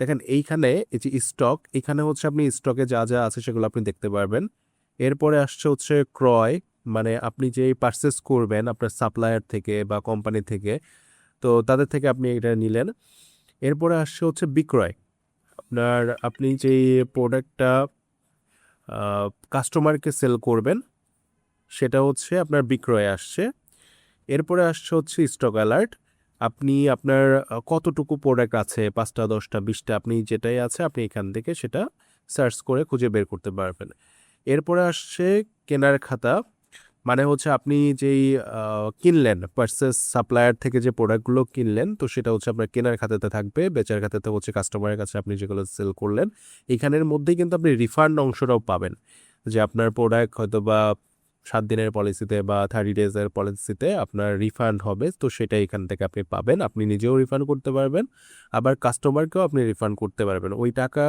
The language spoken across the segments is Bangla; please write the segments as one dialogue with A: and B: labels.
A: দেখেন এইখানে এই যে স্টক, এখানে হচ্ছে আপনি স্টকে যা যা আছে সেগুলো আপনি দেখতে পারবেন। এরপরে আসছে হচ্ছে ক্রয়, মানে আপনি যেই পারচেস করবেন আপনার সাপ্লায়ার থেকে বা কোম্পানি থেকে, তো তাদের থেকে আপনি এটা নিলেন। এরপরে আসছে হচ্ছে বিক্রয়, আপনি যেই প্রোডাক্টটা কাস্টমারকে সেল করবেন সেটা হচ্ছে আপনার বিক্রয়ে আসছে। এরপরে আসছে হচ্ছে স্টক অ্যালার্ট, আপনি আপনার কতটুকু প্রোডাক্ট আছে, 5টা 10টা 20টা, আপনি যেটাই আছে আপনি এখান থেকে সেটা সার্চ করে খুঁজে বের করতে পারবেন। এরপরে আসছে কেনার খাতা, মানে হচ্ছে আপনি যেই কিনলেন পার্সেস সাপ্লায়ার থেকে যে প্রোডাক্টগুলো কিনলেন, তো সেটা হচ্ছে আপনার কেনার খাতাতে থাকবে, বেচার খাতাতে হচ্ছে কাস্টমারের কাছে আপনি যেগুলো সেল করলেন। এখানের মধ্যেই কিন্তু আপনি রিফান্ড অংশটাও পাবেন, যে আপনার প্রোডাক্ট হয়তো বা 7 দিনের পলিসিতে বা 30 ডেজের পলিসিতে আপনার রিফান্ড হবে, তো সেটা এখান থেকে আপনি পাবেন। আপনি নিজেও রিফান্ড করতে পারবেন, আবার কাস্টমারকেও আপনি রিফান্ড করতে পারবেন। ওই টাকা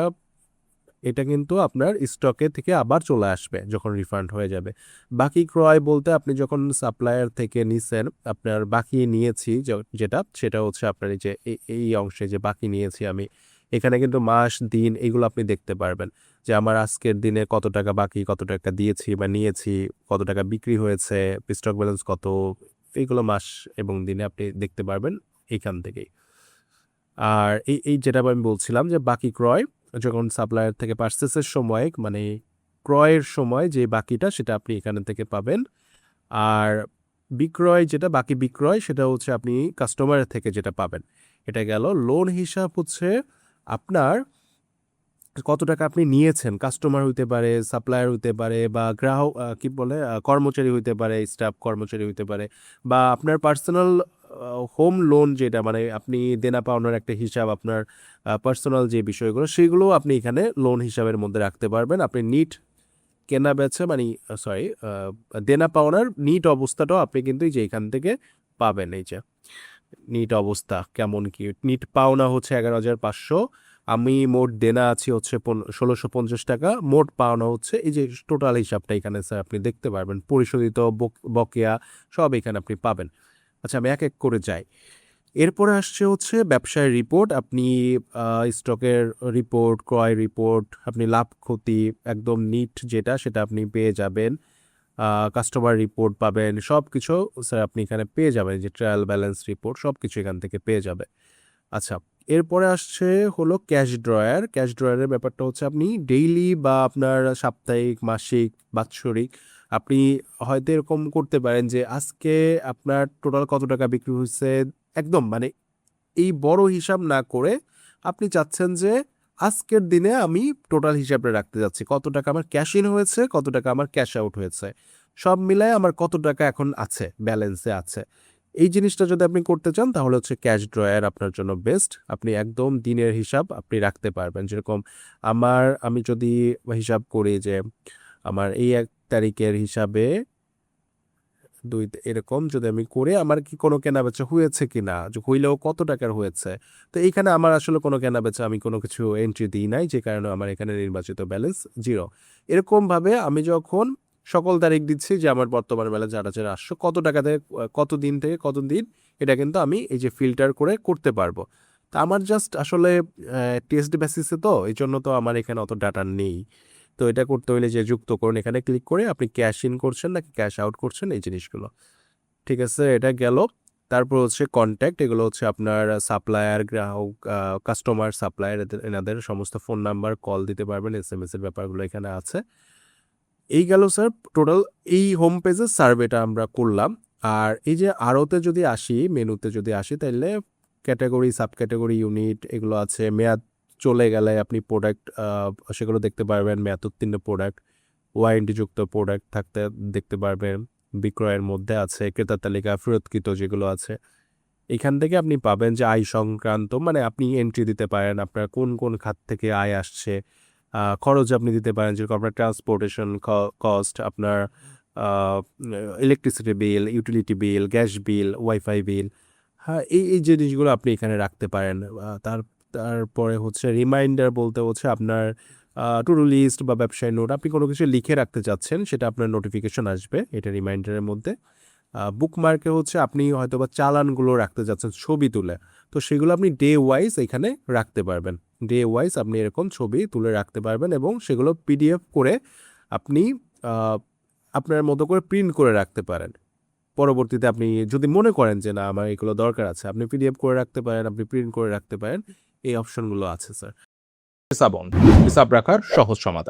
A: এটা কিন্তু আপনার স্টকে থেকে আবার চলে আসবে যখন রিফান্ড হয়ে যাবে। বাকি ক্রয় বলতে আপনি যখন সাপ্লায়ার থেকে নিছেন, আপনার বাকি নিয়েছি যেটা, সেটা হচ্ছে আপনার এই যে এই অংশে যে বাকি নিয়েছি আমি, এখানে কিন্তু মাস দিন এগুলো আপনি দেখতে পারবেন, যে আমার আজকের দিনে কত টাকা বাকি, কত টাকা দিয়েছি বা নিয়েছি, কত টাকা বিক্রি হয়েছে, স্টক ব্যালেন্স কত, এইগুলো মাস এবং দিনে আপনি দেখতে পারবেন এখান থেকেই। আর এই যেটা আমি বলছিলাম যে বাকি ক্রয়, যখন সাপ্লায়ার থেকে পার্সেসের সময়, মানে ক্রয়ের সময় যে বাকিটা সেটা আপনি এখানে থেকে পাবেন। আর বিক্রয় যেটা বাকি বিক্রয়, সেটা হচ্ছে আপনি কাস্টমারের থেকে যেটা পাবেন। এটা গেল। লোন হিসাব হচ্ছে আপনার কত টাকা আপনি নিয়েছেন, কাস্টমার হইতে পারে, সাপ্লায়ার হইতে পারে, বা গ্রাহক কি বলে কর্মচারী হইতে পারে, স্টাফ কর্মচারী হইতে পারে, বা আপনার পার্সোনাল হোম লোন, যেটা মানে আপনি দেনা পাওনার একটা হিসাব, আপনার পার্সোনাল যে বিষয়গুলো সেগুলো আপনি এখানে লোন হিসাবের মধ্যে রাখতে পারবেন। আপনি নিট কেনা বেচা মানে সরি দেনা পাওনার নিট অবস্থাটাও আপনি কিন্তু এই যে এখান থেকে পাবেন। এই যে নিট অবস্থা কেমন কি, নিট পাওনা হচ্ছে 11,500, আমি মোট দেনা আছি হচ্ছে 1,650 টাকা, মোট পাওনা হচ্ছে এই যে টোটাল হিসাবটা এখানে স্যার আপনি দেখতে পারবেন, পরিশোধিত বকেয়া সব এখানে আপনি পাবেন। আচ্ছা, আমি এক এক করে যাই। এরপরে আসছে হচ্ছে ব্যবসায়ের রিপোর্ট, আপনি স্টকের রিপোর্ট, ক্রয় রিপোর্ট, আপনি লাভ ক্ষতি একদম নিট যেটা সেটা আপনি পেয়ে যাবেন। কাস্টমার রিপোর্ট পাবেন, সব কিছু স্যার আপনি এখানে পেয়ে যাবেন, যে ট্রায়াল ব্যালেন্স রিপোর্ট সব কিছু এখান থেকে পেয়ে যাবে। আচ্ছা, এরপরে আসছে হলো ক্যাশ ড্রয়ার। ক্যাশ ড্রয়ারের ব্যাপারটা হচ্ছে আপনি ডেইলি বা আপনার সাপ্তাহিক, মাসিক, বাৎসরিক, আপনি হয়তো এরকম করতে পারেন যে আজকে আপনার টোটাল কত টাকা বিক্রি হয়েছে, একদম মানে এই বড় হিসাব না করে আপনি চাচ্ছেন যে আজকের দিনে আমি টোটাল হিসাবটা রাখতে যাচ্ছি, কত টাকা আমার ক্যাশ ইন হয়েছে, কত টাকা আমার ক্যাশ আউট হয়েছে, সব মিলায় আমার কত টাকা এখন আছে, ব্যালেন্সে আছে। এই জিনিসটা যদি আপনি করতে চান তাহলে হচ্ছে ক্যাশ ড্রয়ার আপনার জন্য বেস্ট। আপনি একদম দিনের হিসাব আপনি রাখতে পারবেন, যেরকম আমি যদি হিসাব করি যে আমার এই 1 তারিখের হিসাবে এরকম যদি আমি করে আমার কি কোনো কেনাবেচা হয়েছে কিনা, যে হইলেও কত টাকার হয়েছে, তো এইখানে আমার আসলে কোনো কেনাবেচা আমি কোনো কিছু এন্ট্রি দিই নাই, যে কারণে আমার এখানে নির্বাচিত ব্যালেন্স 0। এরকম ভাবে আমি যখন সকল তারিখ দিচ্ছি যে আমার বর্তমান ব্যালেন্স 8,800, কত টাকা থেকে কত দিন থেকে কত দিন, এটা কিন্তু আমি এই যে ফিল্টার করে করতে পারবো। তা আমার জাস্ট আসলে টেস্ট বেসিসে, তো এই জন্য তো আমার এখানে অত ডাটা নেই। তো এটা করতে হলে যে যুক্ত করুন, এখানে ক্লিক করে আপনি ক্যাশ ইন করছেন নাকি ক্যাশ আউট করছেন, এই জিনিসগুলো। ঠিক আছে, এটা গেল। তারপর হচ্ছে কন্ট্যাক্ট, এগুলো হচ্ছে আপনার সাপ্লায়ার, গ্রাহক, কাস্টমার, সাপ্লায়ার, এনাদের সমস্ত ফোন নাম্বার, কল দিতে পারবেন, SMS এর ব্যাপারগুলো এখানে আছে। এই গেল স্যার টোটাল এই হোম পেজের সার্ভেটা আমরা করলাম। আর এই যে আরোতে যদি আসি, মেনুতে যদি আসি, তাহলে ক্যাটাগরি, সাব ক্যাটাগরি, ইউনিট এগুলো আছে। মেয়াদ চলে গেলে আপনি প্রোডাক্ট সেগুলো দেখতে পারবেন, মেয়াদ উত্তীর্ণ প্রোডাক্ট, ওয়ারেন্টিযুক্ত প্রোডাক্ট থাকতে দেখতে পারবেন। বিক্রয়ের মধ্যে আছে ক্রেতার তালিকা, ফেরতকৃত যেগুলো আছে, এখান থেকে আপনি পাবেন যে আয় সংক্রান্ত, মানে আপনি এন্ট্রি দিতে পারেন আপনার কোন কোন খাত থেকে আয় আসছে। খরচ আপনি দিতে পারেন, যেরকম আপনার ট্রান্সপোর্টেশন কস্ট, আপনার electricity bill, utility bill, gas bill, wifi bill. হ্যাঁ, এই জিনিসগুলো আপনি এখানে রাখতে পারেন। তারপরে হচ্ছে রিমাইন্ডার বলতে হচ্ছে আপনার টু ডু লিস্ট বা ব্যবসায় নোট, আপনি কোনো কিছু লিখে রাখতে চাচ্ছেন, সেটা আপনার নোটিফিকেশন আসবে এটা রিমাইন্ডারের মধ্যে। বুকমার্কে হচ্ছে আপনি হয়তো বা চালানগুলো রাখতে যাচ্ছেন ছবি তুলে, তো সেগুলো আপনি ডে ওয়াইজ এখানে রাখতে পারবেন। ডে ওয়াইজ আপনি এরকম ছবি তুলে রাখতে পারবেন এবং সেগুলো পিডিএফ করে আপনি আপনার মতো করে প্রিন্ট করে রাখতে পারেন। পরবর্তীতে আপনি যদি মনে করেন যে না আমার এগুলো দরকার আছে, আপনি পিডিএফ করে রাখতে পারেন, আপনি প্রিন্ট করে রাখতে পারেন। এই অপশনগুলো আছে স্যার।
B: হিসাব রাখার সহজ সমাধান।